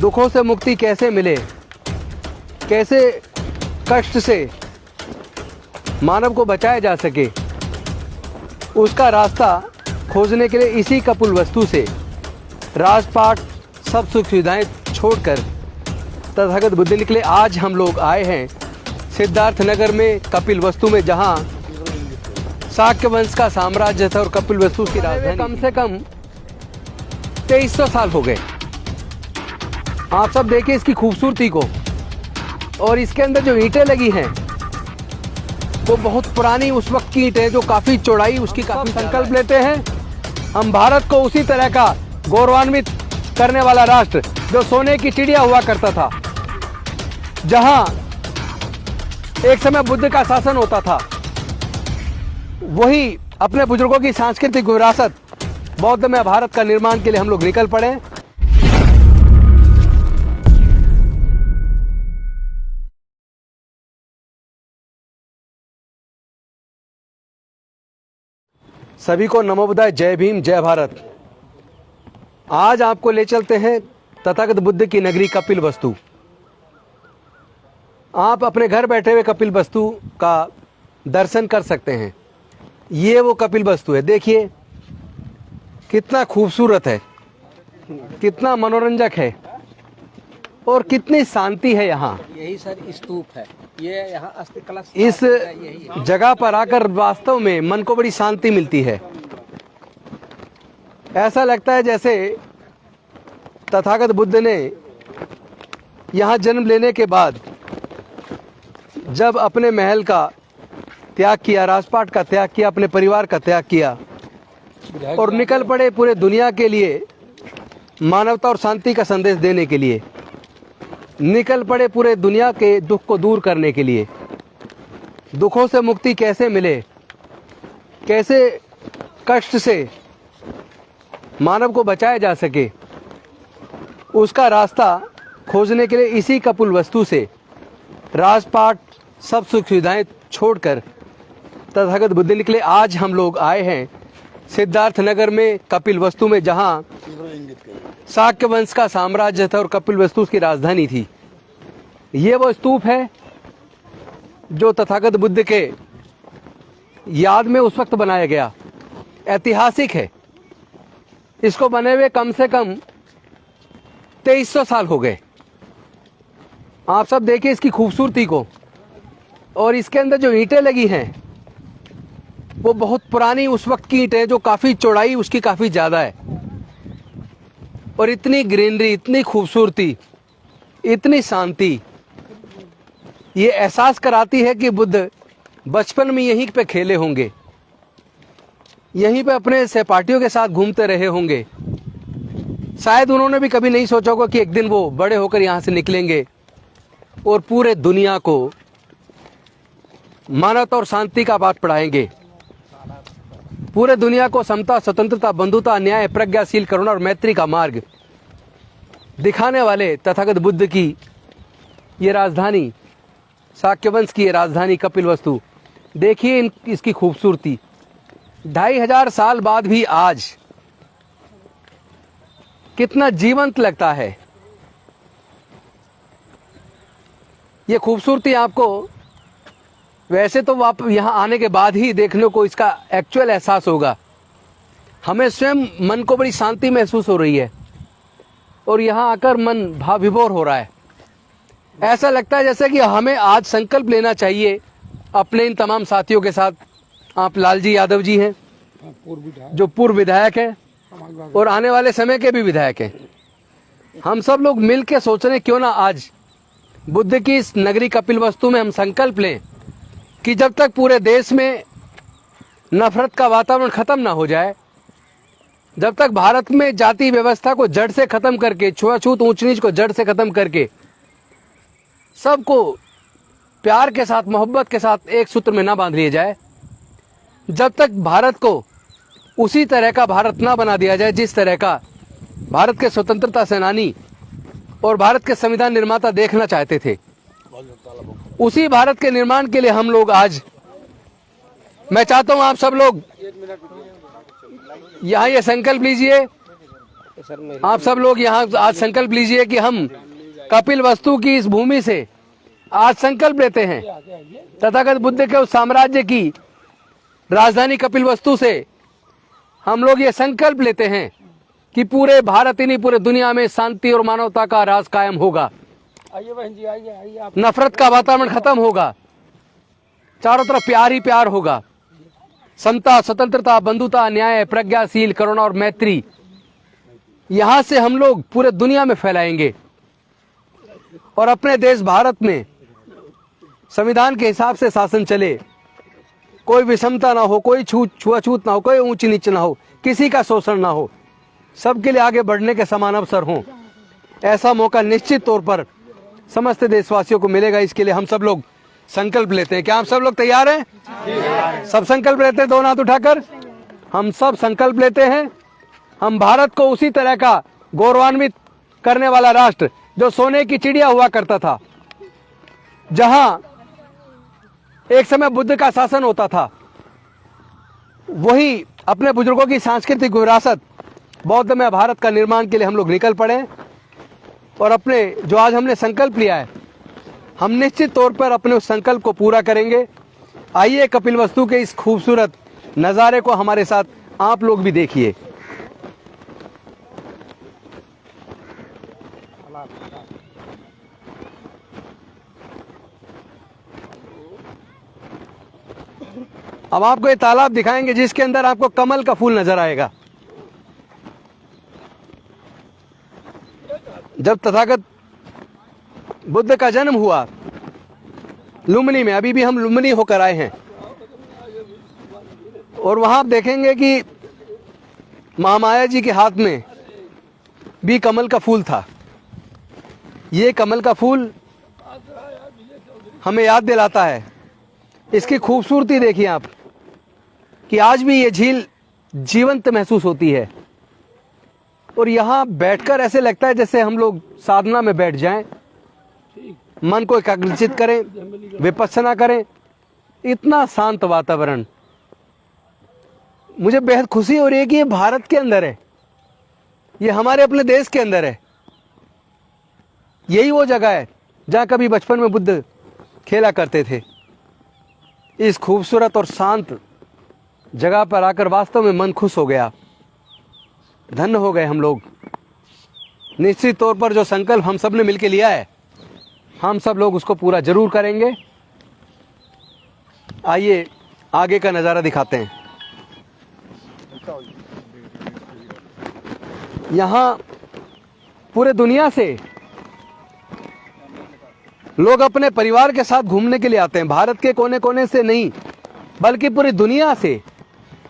दुखों से मुक्ति कैसे मिले, कैसे कष्ट से मानव को बचाया जा सके, उसका रास्ता खोजने के लिए इसी कपिल वस्तु से राजपाट सब सुख सुविधाएं छोड़कर तथागत बुद्ध निकले। आज हम लोग आए हैं सिद्धार्थ नगर में कपिल वस्तु में, जहां शाक्य वंश का साम्राज्य था और कपिल वस्तु की राजधानी कम से कम 2300 साल हो गए। आप सब देखिए इसकी खूबसूरती को, और इसके अंदर जो ईंटें लगी हैं वो बहुत पुरानी उस वक्त की ईंटें, जो काफी चौड़ाई उसकी काफी। संकल्प लेते हैं हम भारत को उसी तरह का गौरवान्वित करने वाला राष्ट्र जो सोने की चिड़िया हुआ करता था, जहां एक समय बुद्ध का शासन होता था। वही अपने बुजुर्गों की सांस्कृतिक विरासत बौद्ध में भारत का निर्माण के लिए हम लोग निकल पड़े। सभी को नमो बुद्धाय, जय भीम, जय भारत। आज आपको ले चलते हैं तथागत बुद्ध की नगरी कपिल वस्तु। आप अपने घर बैठे हुए कपिल वस्तु का दर्शन कर सकते हैं। ये वो कपिल वस्तु है, देखिए कितना खूबसूरत है, कितना मनोरंजक है और कितनी शांति है यहाँ। यही सर स्तूप है, ये यहाँ अस्थि कलश। इस जगह पर आकर वास्तव में मन को बड़ी शांति मिलती है। ऐसा लगता है जैसे तथागत बुद्ध ने यहाँ जन्म लेने के बाद जब अपने महल का त्याग किया, राजपाट का त्याग किया, अपने परिवार का त्याग किया और निकल पड़े पूरे दुनिया के लिए मानवता और शांति का संदेश देने के लिए, निकल पड़े पूरे दुनिया के दुख को दूर करने के लिए। दुखों से मुक्ति कैसे मिले, कैसे कष्ट से मानव को बचाया जा सके, उसका रास्ता खोजने के लिए इसी कपिल वस्तु से राजपाट सब सुख सुविधाएं छोड़कर तथागत बुद्ध निकले। आज हम लोग आए हैं सिद्धार्थ नगर में कपिल वस्तु में, जहां शाक्य वंश का साम्राज्य था और कपिल वस्तु उसकी राजधानी थी। ये वो स्तूप है जो तथागत बुद्ध के याद में उस वक्त बनाया गया, ऐतिहासिक है। इसको बने हुए कम से कम 2300 साल हो गए। आप सब देखिए इसकी खूबसूरती को, और इसके अंदर जो ईंटें लगी हैं वो बहुत पुरानी उस वक्त की ईंटें, जो काफी चौड़ाई उसकी काफी ज्यादा है, और इतनी ग्रीनरी, इतनी खूबसूरती, इतनी शांति, ये एहसास कराती है कि बुद्ध बचपन में यहीं पे खेले होंगे, यहीं पे अपने सहपाठियों के साथ घूमते रहे होंगे। शायद उन्होंने भी कभी नहीं सोचा होगा कि एक दिन वो बड़े होकर यहाँ से निकलेंगे और पूरे दुनिया को मानवता और शांति का पाठ पढ़ाएंगे, पूरे दुनिया को समता, स्वतंत्रता, बंधुता, न्याय, प्रज्ञाशील, करुणा और मैत्री का मार्ग दिखाने वाले तथागत बुद्ध की ये राजधानी, शाक्य वंश की ये राजधानी कपिल वस्तु, देखिए इसकी खूबसूरती। 2500 साल बाद भी आज कितना जीवंत लगता है। ये खूबसूरती आपको वैसे तो आप यहाँ आने के बाद ही देखने को इसका एक्चुअल एहसास होगा। हमें स्वयं मन को बड़ी शांति महसूस हो रही है और यहाँ आकर मन भाव विभोर हो रहा है। ऐसा लगता है जैसे कि हमें आज संकल्प लेना चाहिए अपने इन तमाम साथियों के साथ। आप लालजी यादव जी हैं जो पूर्व विधायक हैं और आने वाले समय के भी विधायक हैं। हम सब लोग मिल के सोच रहे क्यों ना आज बुद्ध की इस नगरी कपिल वस्तु में हम संकल्प लें कि जब तक पूरे देश में नफरत का वातावरण खत्म ना हो जाए, जब तक भारत में जाति व्यवस्था को जड़ से खत्म करके, छुआछूत ऊंच नीच को जड़ से खत्म करके सबको प्यार के साथ, मोहब्बत के साथ एक सूत्र में ना बांध लिया जाए, जब तक भारत को उसी तरह का भारत ना बना दिया जाए जिस तरह का भारत के स्वतंत्रता सेनानी और भारत के संविधान निर्माता देखना चाहते थे, उसी भारत के निर्माण के लिए हम लोग आज, मैं चाहता हूं आप सब लोग यहाँ ये संकल्प लीजिए सर मैं आप सब लोग यहाँ आज संकल्प लीजिए कि हम कपिल वस्तु की इस भूमि से आज संकल्प लेते हैं, तथागत बुद्ध के उस साम्राज्य की राजधानी कपिल वस्तु से हम लोग ये संकल्प लेते हैं कि पूरे भारत ही नहीं पूरे दुनिया में शांति और मानवता का राज कायम होगा। आइए बहन जी, आइए आइए आप। नफरत का वातावरण खत्म होगा, चारों तरफ प्यार ही प्यार होगा। समता, स्वतंत्रता, बंधुता, न्याय, प्रज्ञाशील, करुणा और मैत्री यहां से हम लोग पूरे दुनिया में फैलाएंगे और अपने देश भारत में संविधान के हिसाब से शासन चले, कोई विषमता ना हो, कोई छुआछूत ना हो, कोई ऊंच नीच ना हो, किसी का शोषण ना हो, सबके लिए आगे बढ़ने के समान अवसर हों। ऐसा मौका निश्चित तौर पर समस्त देशवासियों को मिलेगा। इसके लिए हम सब लोग संकल्प लेते हैं। क्या आप सब लोग तैयार हैं? सब संकल्प लेते हैं, दोनों हाथ उठाकर हम सब संकल्प लेते हैं। हम भारत को उसी तरह का गौरवान्वित करने वाला राष्ट्र जो सोने की चिड़िया हुआ करता था, जहां एक समय बुद्ध का शासन होता था, वही अपने बुजुर्गों की सांस्कृतिक विरासत बौद्ध में भारत का निर्माण के लिए हम लोग निकल पड़े और अपने जो आज हमने संकल्प लिया है, हम निश्चित तौर पर अपने उस संकल्प को पूरा करेंगे। आइए कपिल वस्तु के इस खूबसूरत नज़ारे को हमारे साथ आप लोग भी देखिए। अब आपको ये तालाब दिखाएंगे जिसके अंदर आपको कमल का फूल नजर आएगा। जब तथागत बुद्ध का जन्म हुआ लुम्बिनी में, अभी भी हम लुम्बिनी होकर आए हैं, और वहां आप देखेंगे कि महामाया जी के हाथ में भी कमल का फूल था। ये कमल का फूल हमें याद दिलाता है, इसकी खूबसूरती देखिए आप, कि आज भी ये झील जीवंत महसूस होती है और यहाँ बैठकर ऐसे लगता है जैसे हम लोग साधना में बैठ जाएं, मन को एकाग्रचित करें, विपස්සना करें। इतना शांत वातावरण, मुझे बेहद खुशी हो रही है कि ये भारत के अंदर है, ये हमारे अपने देश के अंदर है। यही वो जगह है जहाँ कभी बचपन में बुद्ध खेला करते थे। इस खूबसूरत और शांत जगह पर आकर वास्तव में मन खुश हो गया, धन्य हो गए हम लोग। निश्चित तौर पर जो संकल्प हम सब ने मिलकर लिया है, हम सब लोग उसको पूरा जरूर करेंगे। आइए आगे का नज़ारा दिखाते हैं। यहाँ पूरे दुनिया से लोग अपने परिवार के साथ घूमने के लिए आते हैं। भारत के कोने कोने से नहीं, बल्कि पूरी दुनिया से।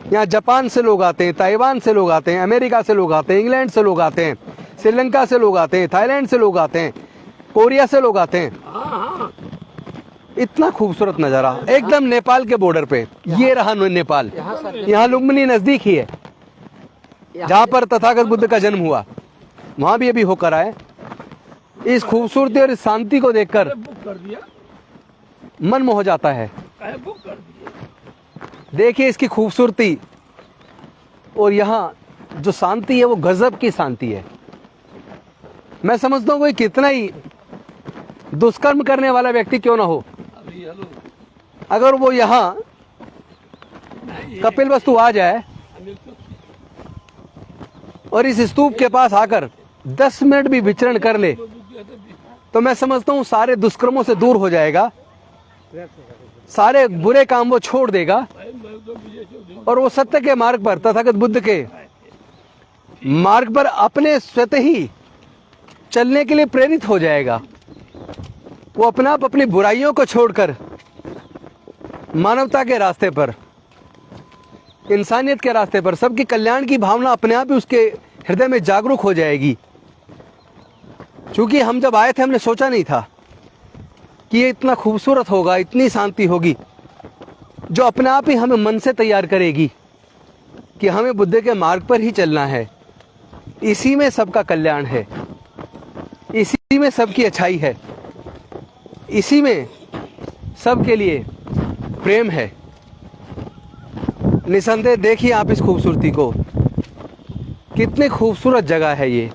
यहाँ जापान से लोग आते हैं, ताइवान से लोग आते हैं, अमेरिका से लोग आते हैं, इंग्लैंड से लोग आते हैं, श्रीलंका से लोग आते हैं, थाईलैंड से लोग आते हैं, कोरिया से लोग आते हैं। इतना खूबसूरत नज़ारा, एकदम नेपाल के बॉर्डर पे। ये रहा नेपाल, यहाँ लुम्बिनी नज़दीक ही है, जहाँ पर तथागत बुद्ध का जन्म हुआ, वहाँ भी अभी होकर आए। इस खूबसूरती और इस शांति को देखकर मन मोह हो जाता है। देखिए इसकी खूबसूरती, और यहाँ जो शांति है वो गजब की शांति है। मैं समझता हूँ कोई कितना ही दुष्कर्म करने वाला व्यक्ति क्यों ना हो, अगर वो यहाँ कपिल वस्तु आ जाए और इस स्तूप के पास आकर 10 मिनट भी विचरण कर ले, तो मैं समझता हूँ सारे दुष्कर्मों से दूर हो जाएगा, सारे बुरे काम वो छोड़ देगा और वो सत्य के मार्ग पर, तथागत बुद्ध के मार्ग पर अपने स्वतः ही चलने के लिए प्रेरित हो जाएगा। वो अपना आप अपनी बुराइयों को छोड़कर मानवता के रास्ते पर, इंसानियत के रास्ते पर, सबके कल्याण की भावना अपने आप ही उसके हृदय में जागरूक हो जाएगी। क्योंकि हम जब आए थे हमने सोचा नहीं था कि ये इतना खूबसूरत होगा, इतनी शांति होगी, जो अपने आप ही हमें मन से तैयार करेगी कि हमें बुद्ध के मार्ग पर ही चलना है। इसी में सबका कल्याण है, इसी में सबकी अच्छाई है, इसी में सबके लिए प्रेम है। निसंदेह देखिए आप इस खूबसूरती को कितनी खूबसूरत जगह है ये,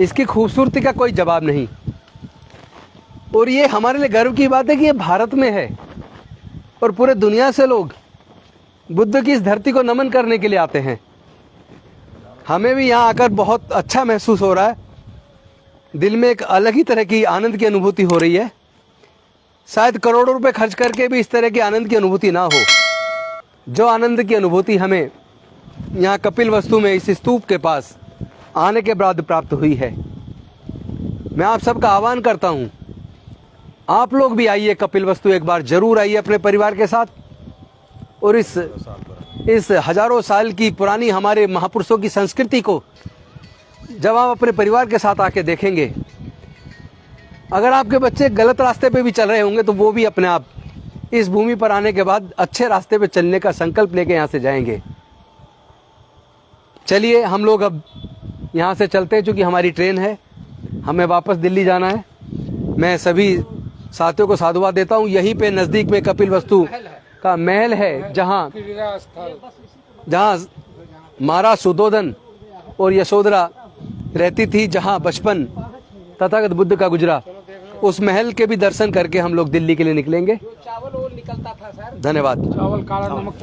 इसकी खूबसूरती का कोई जवाब नहीं। और ये हमारे लिए गर्व की बात है कि ये भारत में है और पूरे दुनिया से लोग बुद्ध की इस धरती को नमन करने के लिए आते हैं। हमें भी यहाँ आकर बहुत अच्छा महसूस हो रहा है, दिल में एक अलग ही तरह की आनंद की अनुभूति हो रही है। शायद करोड़ों रुपए खर्च करके भी इस तरह की आनंद की अनुभूति ना हो, जो आनंद की अनुभूति हमें यहाँ कपिलवस्तु में इस स्तूप के पास आने के बाद प्राप्त हुई है। मैं आप सबका आह्वान करता हूँ, आप लोग भी आइए कपिलवस्तु, एक बार जरूर आइए अपने परिवार के साथ। और इस हजारों साल की पुरानी हमारे महापुरुषों की संस्कृति को जब आप अपने परिवार के साथ आके देखेंगे, अगर आपके बच्चे गलत रास्ते पे भी चल रहे होंगे तो वो भी अपने आप इस भूमि पर आने के बाद अच्छे रास्ते पे चलने का संकल्प लेके यहाँ से जाएंगे। चलिए हम लोग अब यहाँ से चलते हैं, चूँकि हमारी ट्रेन है, हमें वापस दिल्ली जाना है। मैं सभी साथियों को साधुवाद देता हूँ। यहीं पे नज़दीक में कपिलवस्तु का महल है, जहाँ महाराज सुधोधन और यशोधरा रहती थी, जहाँ बचपन तथागत बुद्ध का गुजरा। उस महल के भी दर्शन करके हम लोग दिल्ली के लिए निकलेंगे। चावल वो निकलता था सर, धन्यवाद। चावल काला नमक।